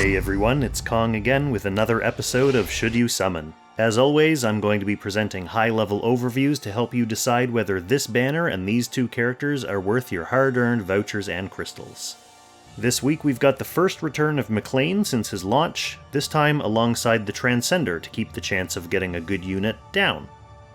Hey everyone, it's Kong again with another episode of Should You Summon. As always, I'm going to be presenting high-level overviews to help you decide whether this banner and these two characters are worth your hard-earned vouchers and crystals. This week we've got the first return of McClaine since his launch, this time alongside the Transcender to keep the chance of getting a good unit down.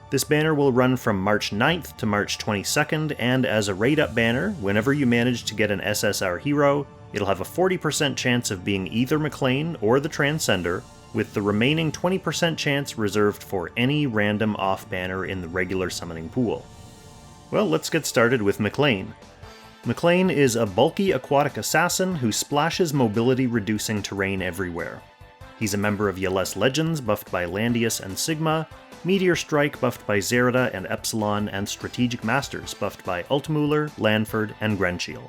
This banner will run from March 9th to March 22nd, and as a raid-up banner, whenever you manage to get an SSR hero, it'll have a 40% chance of being either McClaine or the Transcender, with the remaining 20% chance reserved for any random off-banner in the regular summoning pool. Well, let's get started with McClaine. McClaine is a bulky aquatic assassin who splashes mobility-reducing terrain everywhere. He's a member of Yales Legends, buffed by Landius and Sigma, Meteor Strike, buffed by Zerida and Epsilon, and Strategic Masters, buffed by Ultimuller, Lanford, and Grenshiel.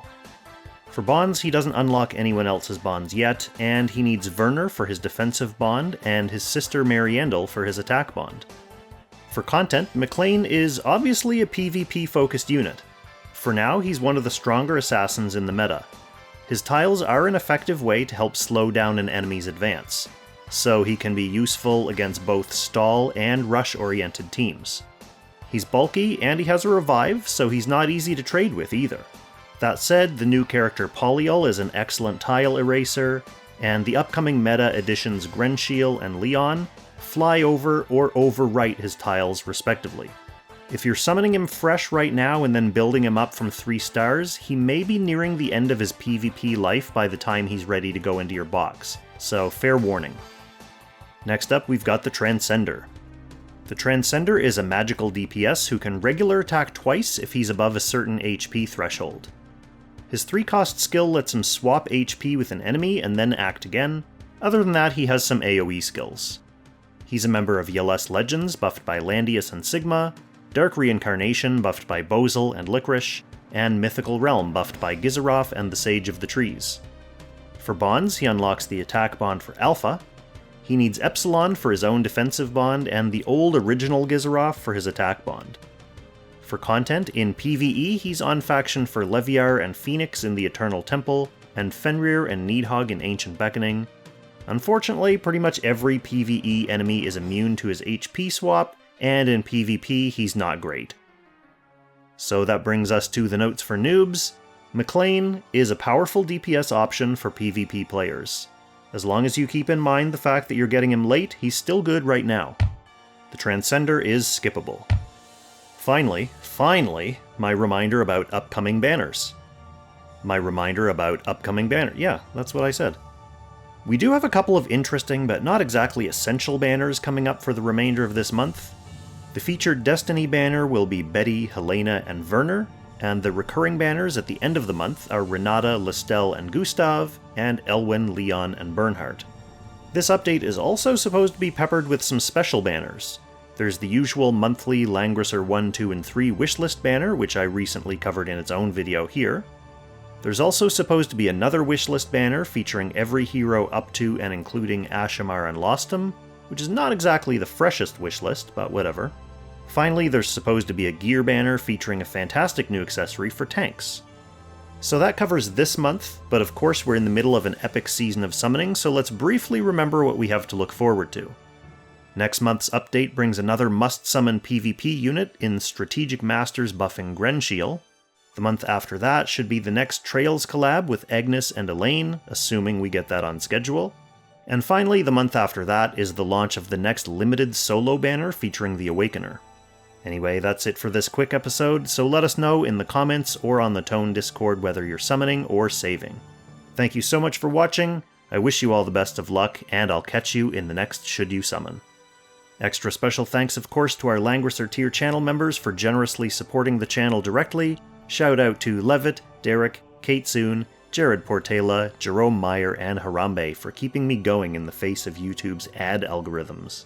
For bonds, he doesn't unlock anyone else's bonds yet, and he needs Werner for his defensive bond and his sister Mariendel for his attack bond. For content, McClaine is obviously a PvP-focused unit. For now, he's one of the stronger assassins in the meta. His tiles are an effective way to help slow down an enemy's advance, so he can be useful against both stall and rush-oriented teams. He's bulky, and he has a revive, so he's not easy to trade with either. That said, the new character Polyol is an excellent tile eraser, and the upcoming meta additions Grenshiel and Leon fly over or overwrite his tiles respectively. If you're summoning him fresh right now and then building him up from 3 stars, he may be nearing the end of his PvP life by the time he's ready to go into your box, so fair warning. Next up, we've got the Transcender. The Transcender is a magical DPS who can regular attack twice if he's above a certain HP threshold. His 3-cost skill lets him swap HP with an enemy and then act again. Other than that, he has some AoE skills. He's a member of Yales Legends, buffed by Landius and Sigma, Dark Reincarnation, buffed by Bozel and Licorice, and Mythical Realm, buffed by Gizaroth and the Sage of the Trees. For bonds, he unlocks the attack bond for Alpha. He needs Epsilon for his own defensive bond, and the old original Gizaroth for his attack bond. For content, in PvE, he's on faction for Leviar and Phoenix in the Eternal Temple, and Fenrir and Needhog in Ancient Beckoning. Unfortunately, pretty much every PvE enemy is immune to his HP swap, and in PvP, he's not great. So that brings us to the notes for Noobs. McClaine is a powerful DPS option for PvP players. As long as you keep in mind the fact that you're getting him late, he's still good right now. The Transcender is skippable. Finally, my reminder about upcoming banners. Yeah, that's what I said. We do have a couple of interesting but not exactly essential banners coming up for the remainder of this month. The featured Destiny banner will be Betty, Helena, and Werner, and the recurring banners at the end of the month are Renata, Listel, and Gustav, and Elwyn, Leon, and Bernhardt. This update is also supposed to be peppered with some special banners. There's the usual monthly Langrisser 1, 2, and 3 wishlist banner, which I recently covered in its own video here. There's also supposed to be another wishlist banner featuring every hero up to and including Ashamar and Lostum, which is not exactly the freshest wishlist, but whatever. Finally, there's supposed to be a gear banner featuring a fantastic new accessory for tanks. So that covers this month, but of course we're in the middle of an epic season of summoning, so let's briefly remember what we have to look forward to. Next month's update brings another must-summon PvP unit in Strategic Masters buffing Grenshiel. The month after that should be the next Trails collab with Agnes and Elaine, assuming we get that on schedule. And finally, the month after that is the launch of the next limited solo banner featuring the Awakener. Anyway, that's it for this quick episode, so let us know in the comments or on the Tone Discord whether you're summoning or saving. Thank you so much for watching, I wish you all the best of luck, and I'll catch you in the next Should You Summon. Extra special thanks, of course, to our Langrisser tier channel members for generously supporting the channel directly. Shout out to Levitt, Derek, Kate Soon, Jared Portela, Jerome Meyer, and Harambe for keeping me going in the face of YouTube's ad algorithms.